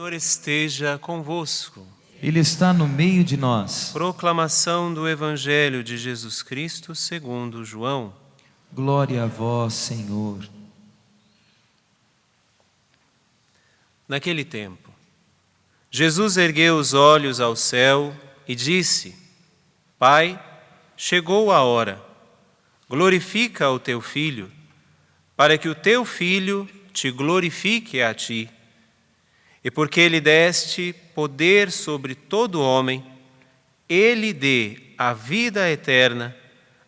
Senhor esteja convosco. Ele está no meio de nós. Proclamação do Evangelho de Jesus Cristo segundo João. Glória a vós, Senhor. Naquele tempo, Jesus ergueu os olhos ao céu e disse: Pai, chegou a hora. Glorifica o teu Filho, para que o teu Filho te glorifique a ti. E porque lhe deste poder sobre todo homem, ele dê a vida eterna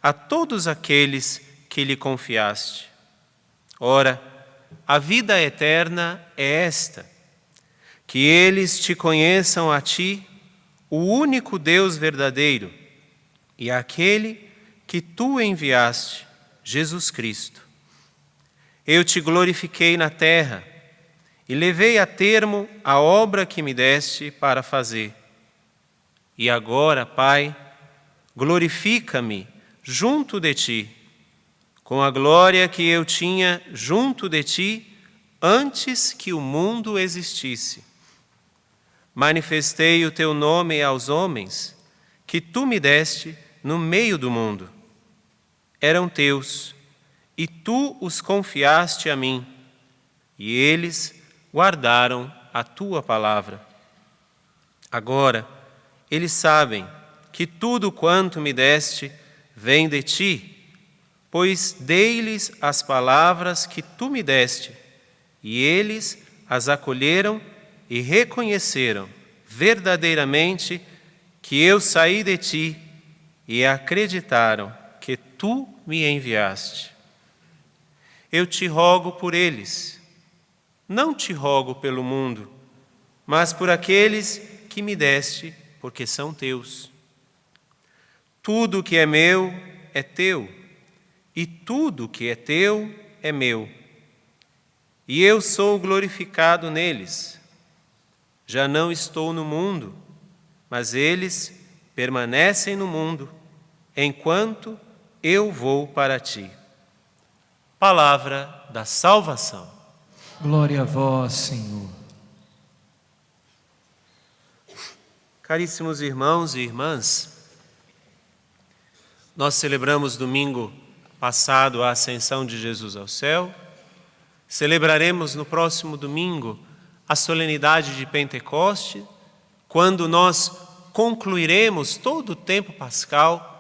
a todos aqueles que lhe confiaste. Ora, a vida eterna é esta: que eles te conheçam a ti, o único Deus verdadeiro, e aquele que tu enviaste, Jesus Cristo. Eu te glorifiquei na terra e levei a termo a obra que me deste para fazer. E agora, Pai, glorifica-me junto de ti, com a glória que eu tinha junto de ti antes que o mundo existisse. Manifestei o teu nome aos homens, que tu me deste no meio do mundo. Eram teus, e tu os confiaste a mim, e eles guardaram a tua palavra. Agora, eles sabem que tudo quanto me deste vem de ti, pois dei-lhes as palavras que tu me deste, e eles as acolheram e reconheceram verdadeiramente que eu saí de ti, e acreditaram que tu me enviaste. Eu te rogo por eles, não te rogo pelo mundo, mas por aqueles que me deste, porque são teus. Tudo que é meu é teu, e tudo que é teu é meu. E eu sou glorificado neles. Já não estou no mundo, mas eles permanecem no mundo, enquanto eu vou para ti. Palavra da salvação. Glória a vós, Senhor. Caríssimos irmãos e irmãs, nós celebramos domingo passado a ascensão de Jesus ao céu. Celebraremos no próximo domingo a solenidade de Pentecoste, quando nós concluiremos todo o tempo pascal,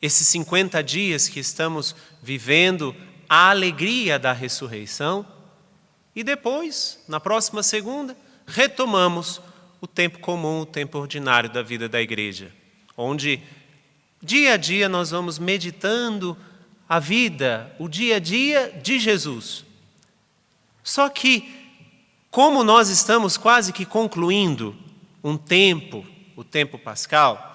esses 50 dias que estamos vivendo a alegria da ressurreição, e depois, na próxima segunda, retomamos o tempo comum, o tempo ordinário da vida da igreja, onde dia a dia nós vamos meditando a vida, o dia a dia de Jesus. Só que, como nós estamos quase que concluindo um tempo, o tempo pascal,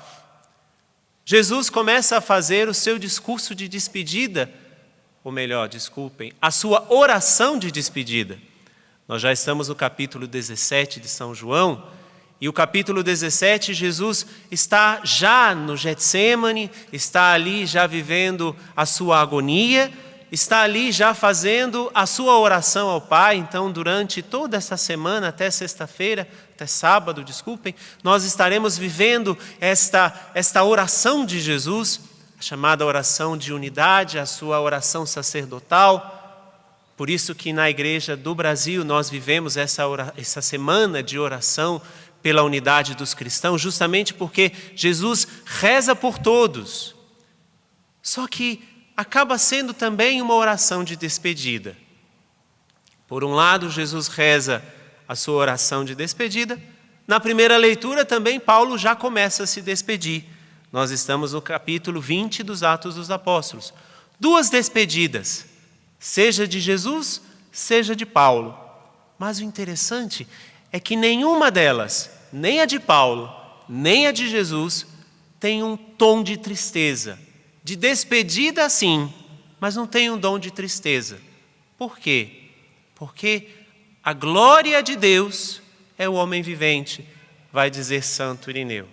Jesus começa a fazer o seu discurso de despedida, ou melhor, desculpem, a sua oração de despedida. Nós já estamos no capítulo 17 de São João, e o capítulo 17, Jesus está já no Getsêmani, está ali já vivendo a sua agonia, está ali já fazendo a sua oração ao Pai. Então, durante toda esta semana, até sexta-feira, até sábado, desculpem, nós estaremos vivendo esta oração de Jesus, a chamada oração de unidade, a sua oração sacerdotal. Por isso que na Igreja do Brasil nós vivemos essa semana de oração pela unidade dos cristãos, justamente porque Jesus reza por todos. Só que acaba sendo também uma oração de despedida. Por um lado, Jesus reza a sua oração de despedida. Na primeira leitura também Paulo já começa a se despedir. Nós estamos no capítulo 20 dos Atos dos Apóstolos. Duas despedidas, seja de Jesus, seja de Paulo. Mas o interessante é que nenhuma delas, nem a de Paulo, nem a de Jesus, tem um tom de tristeza. De despedida, sim, mas não tem um dom de tristeza. Por quê? Porque a glória de Deus é o homem vivente, vai dizer Santo Irineu.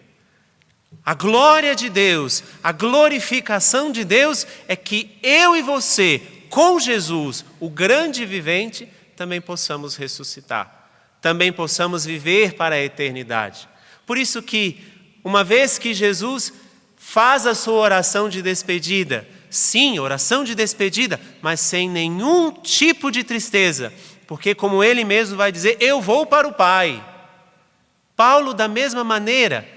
A glória de Deus, a glorificação de Deus é que eu e você, com Jesus, o grande vivente, também possamos ressuscitar. também possamos viver para a eternidade. Por isso que, uma vez que Jesus faz a sua oração de despedida, sim, oração de despedida, mas sem nenhum tipo de tristeza, porque como ele mesmo vai dizer, eu vou para o Pai. Paulo, da mesma maneira,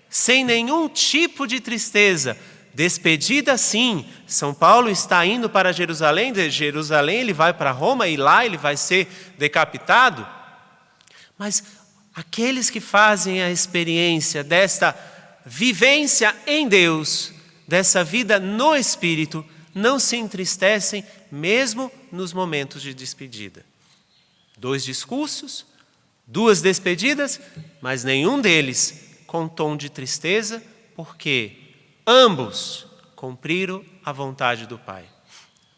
sem nenhum tipo de tristeza, despedida sim, São Paulo está indo para Jerusalém, de Jerusalém ele vai para Roma e lá ele vai ser decapitado, mas aqueles que fazem a experiência desta vivência em Deus, dessa vida no Espírito, não se entristecem mesmo nos momentos de despedida. 2 discursos, 2 despedidas, mas nenhum deles com tom de tristeza, porque ambos cumpriram a vontade do Pai.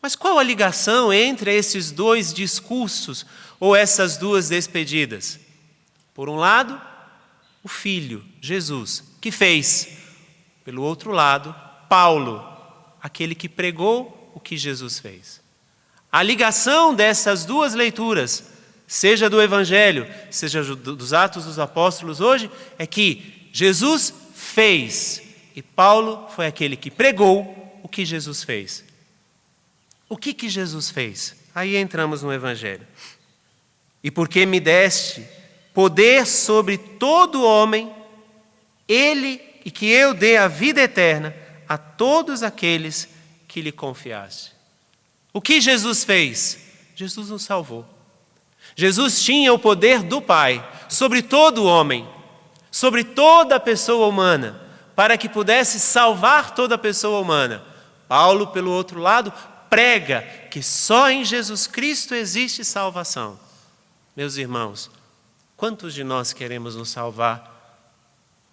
Mas qual a ligação entre esses 2 discursos ou essas 2 despedidas? Por um lado, o Filho, Jesus, que fez. Pelo outro lado, Paulo, aquele que pregou o que Jesus fez. A ligação dessas 2 leituras, seja do Evangelho, seja dos Atos dos Apóstolos hoje, é que Jesus fez e Paulo foi aquele que pregou o que Jesus fez. O que Jesus fez? Aí entramos no Evangelho. E porque me deste poder sobre todo homem, e que eu dê a vida eterna a todos aqueles que lhe confiaste. O que Jesus fez? Jesus nos salvou. Jesus tinha o poder do Pai sobre todo homem, sobre toda pessoa humana, para que pudesse salvar toda pessoa humana. Paulo, pelo outro lado, prega que só em Jesus Cristo existe salvação. Meus irmãos, quantos de nós queremos nos salvar?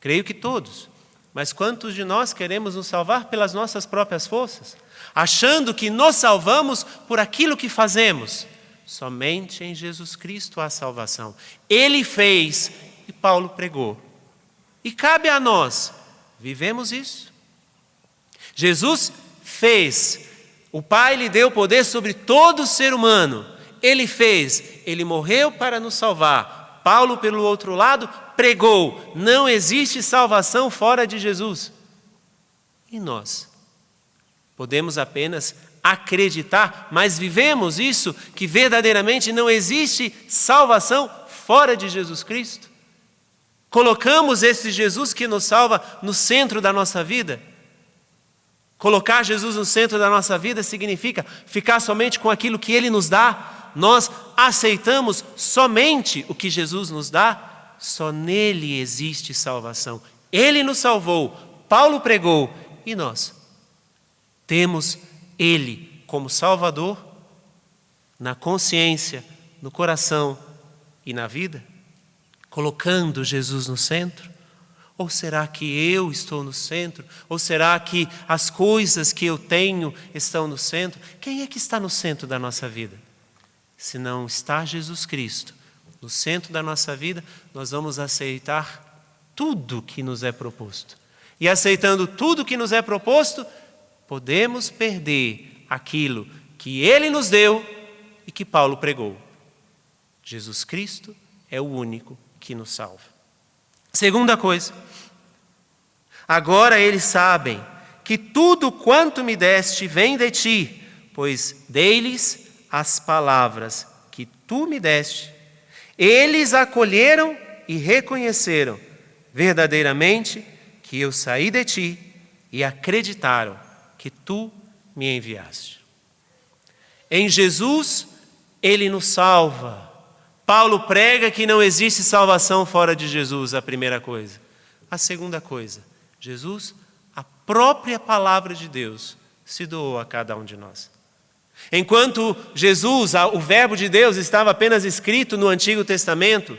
Creio que todos. Mas quantos de nós queremos nos salvar pelas nossas próprias forças? Achando que nos salvamos por aquilo que fazemos. Somente em Jesus Cristo há salvação. Ele fez e Paulo pregou. E cabe a nós, vivemos isso. Jesus fez. O Pai lhe deu poder sobre todo ser humano. Ele fez, ele morreu para nos salvar. Paulo, pelo outro lado, pregou. Não existe salvação fora de Jesus. E nós? Podemos apenas acreditar, mas vivemos isso, que verdadeiramente não existe salvação fora de Jesus Cristo? Colocamos esse Jesus que nos salva no centro da nossa vida? Colocar Jesus no centro da nossa vida significa ficar somente com aquilo que Ele nos dá. Nós aceitamos somente o que Jesus nos dá. Só nele existe salvação. Ele nos salvou, Paulo pregou, e nós temos Ele como Salvador na consciência, no coração e na vida, colocando Jesus no centro. Ou será que eu estou no centro? Ou será que as coisas que eu tenho estão no centro? Quem é que está no centro da nossa vida? Se não está Jesus Cristo no centro da nossa vida, nós vamos aceitar tudo que nos é proposto. E aceitando tudo que nos é proposto, podemos perder aquilo que Ele nos deu e que Paulo pregou. Jesus Cristo é o único que nos salva. Segunda coisa, agora eles sabem que tudo quanto me deste vem de ti, pois dei-lhes as palavras que tu me deste. Eles acolheram e reconheceram verdadeiramente que eu saí de ti e acreditaram que tu me enviaste. Em Jesus, Ele nos salva. Paulo prega que não existe salvação fora de Jesus, a primeira coisa. A segunda coisa, Jesus, a própria palavra de Deus, se doou a cada um de nós. Enquanto Jesus, o verbo de Deus, estava apenas escrito no Antigo Testamento,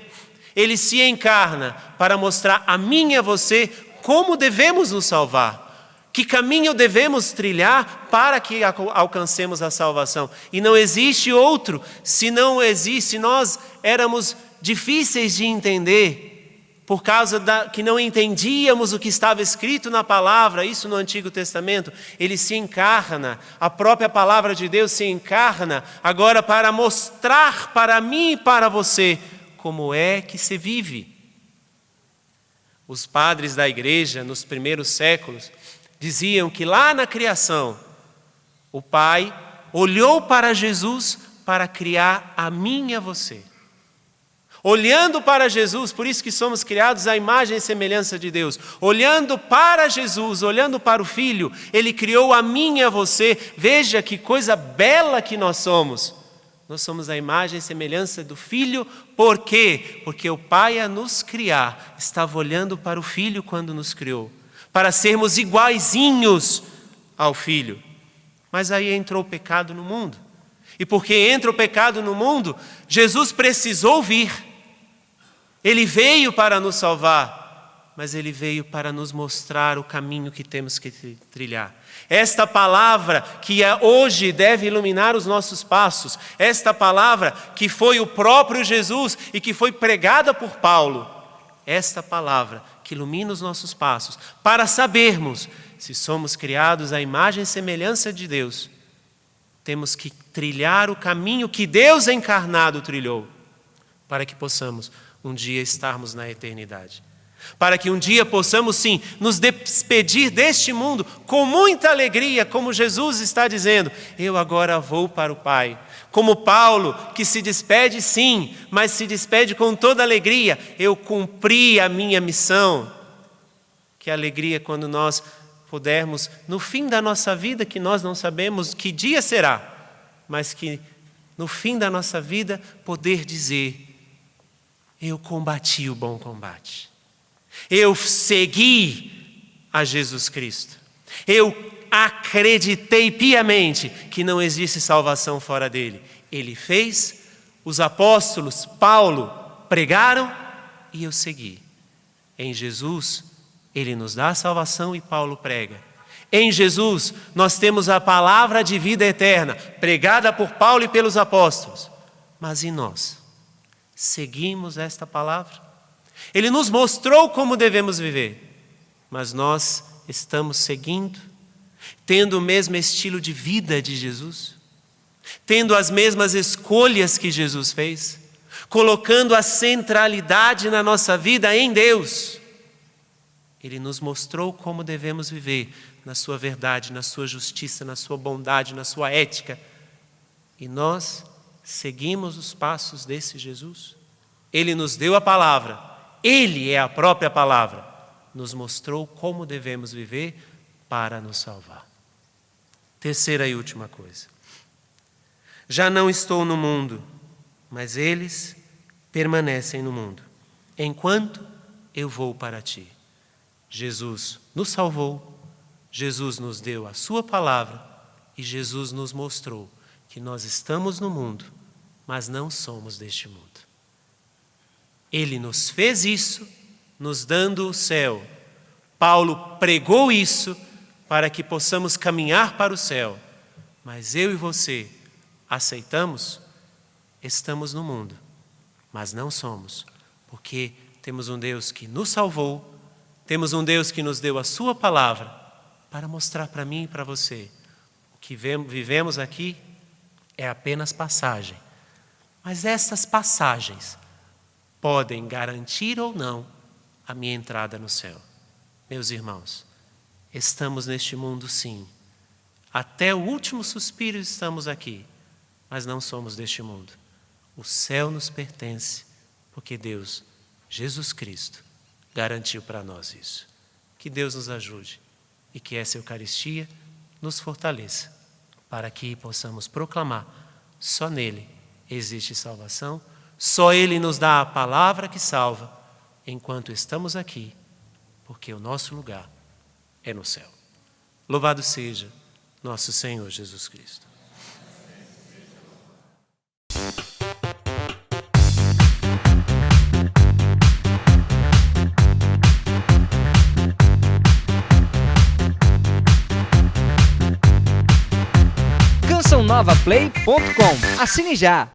Ele se encarna para mostrar a mim e a você como devemos nos salvar. Que caminho devemos trilhar para que alcancemos a salvação? E não existe outro, se nós éramos difíceis de entender, por causa que não entendíamos o que estava escrito na palavra, isso no Antigo Testamento, Ele se encarna, a própria palavra de Deus se encarna, agora para mostrar para mim e para você como é que se vive. Os padres da igreja, nos primeiros séculos, diziam que lá na criação, o Pai olhou para Jesus para criar a mim e a você. Olhando para Jesus, por isso que somos criados à imagem e semelhança de Deus. Olhando para Jesus, olhando para o Filho, Ele criou a mim e a você. Veja que coisa bela que nós somos. Nós somos a imagem e semelhança do Filho. Por quê? Porque o Pai, a nos criar, estava olhando para o Filho quando nos criou, para sermos iguaizinhos ao Filho. Mas aí entrou o pecado no mundo. E porque entra o pecado no mundo, Jesus precisou vir. Ele veio para nos salvar, mas Ele veio para nos mostrar o caminho que temos que trilhar. Esta palavra que hoje deve iluminar os nossos passos, esta palavra que foi o próprio Jesus e que foi pregada por Paulo, esta palavra que ilumina os nossos passos, para sabermos se somos criados à imagem e semelhança de Deus, temos que trilhar o caminho que Deus encarnado trilhou, para que possamos um dia estarmos na eternidade. Para que um dia possamos sim nos despedir deste mundo com muita alegria, como Jesus está dizendo, eu agora vou para o Pai. Como Paulo, que se despede sim, mas se despede com toda alegria, eu cumpri a minha missão. Que alegria quando nós pudermos, no fim da nossa vida, que nós não sabemos que dia será, mas que no fim da nossa vida poder dizer, eu combati o bom combate. Eu segui a Jesus Cristo. Eu acreditei piamente que não existe salvação fora dele. Ele fez, os apóstolos, Paulo, pregaram e eu segui. Em Jesus, Ele nos dá a salvação e Paulo prega. Em Jesus, nós temos a palavra de vida eterna, pregada por Paulo e pelos apóstolos. Mas e nós? Seguimos esta palavra? Ele nos mostrou como devemos viver, mas nós estamos seguindo, tendo o mesmo estilo de vida de Jesus, tendo as mesmas escolhas que Jesus fez, colocando a centralidade na nossa vida em Deus. Ele nos mostrou como devemos viver na sua verdade, na sua justiça, na sua bondade, na sua ética. E nós seguimos os passos desse Jesus. Ele nos deu a palavra, Ele é a própria palavra, nos mostrou como devemos viver para nos salvar. Terceira e última coisa. Já não estou no mundo, mas eles permanecem no mundo, enquanto eu vou para ti. Jesus nos salvou, Jesus nos deu a sua palavra e Jesus nos mostrou que nós estamos no mundo, mas não somos deste mundo. Ele nos fez isso, nos dando o céu. Paulo pregou isso para que possamos caminhar para o céu. Mas eu e você aceitamos? Estamos no mundo, mas não somos, porque temos um Deus que nos salvou, temos um Deus que nos deu a sua palavra para mostrar para mim e para você. O que vivemos aqui é apenas passagem. Mas essas passagens podem garantir ou não a minha entrada no céu. Meus irmãos, estamos neste mundo sim. Até o último suspiro estamos aqui, mas não somos deste mundo. O céu nos pertence, porque Deus, Jesus Cristo, garantiu para nós isso. Que Deus nos ajude e que essa Eucaristia nos fortaleça, para que possamos proclamar, só nele existe salvação, só Ele nos dá a palavra que salva, enquanto estamos aqui, porque o nosso lugar é no céu. Louvado seja nosso Senhor Jesus Cristo. cançãonovaplay.com. Assine já!